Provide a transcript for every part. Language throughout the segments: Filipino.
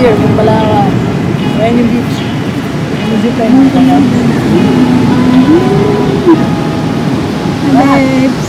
here in Palawan. Ayan yung beach. Yung zipline ng Palawan. Babes!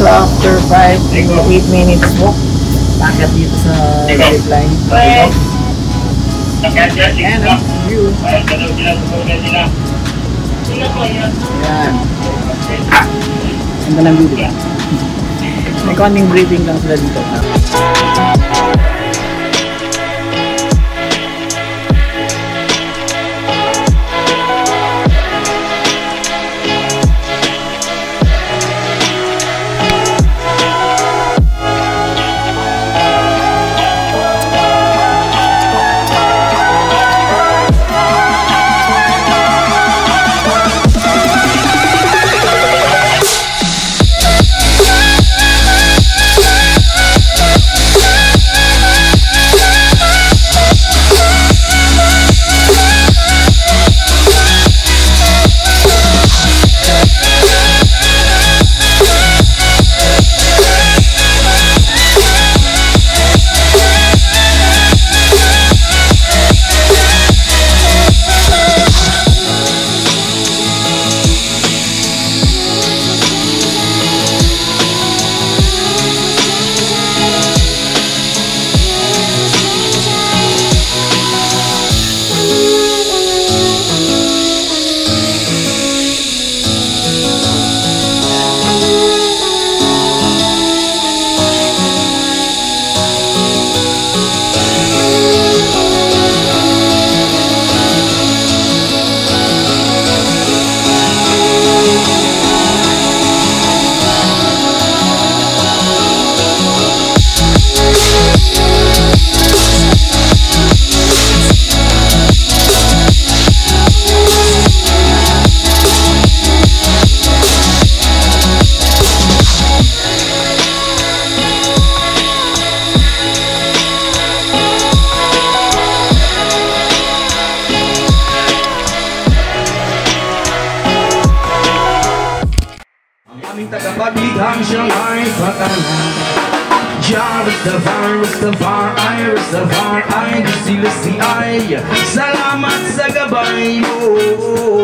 So after 5 to 8 minutes walk, takat dito sa zipline. Ayan ang view. Ayan. Ganda ng view diba? May konting breathing lang sila dito. Tagapaglighang siyang ay patanan. Jah Rastafari, Diyos sila si ay. Salamat sa gabay mo.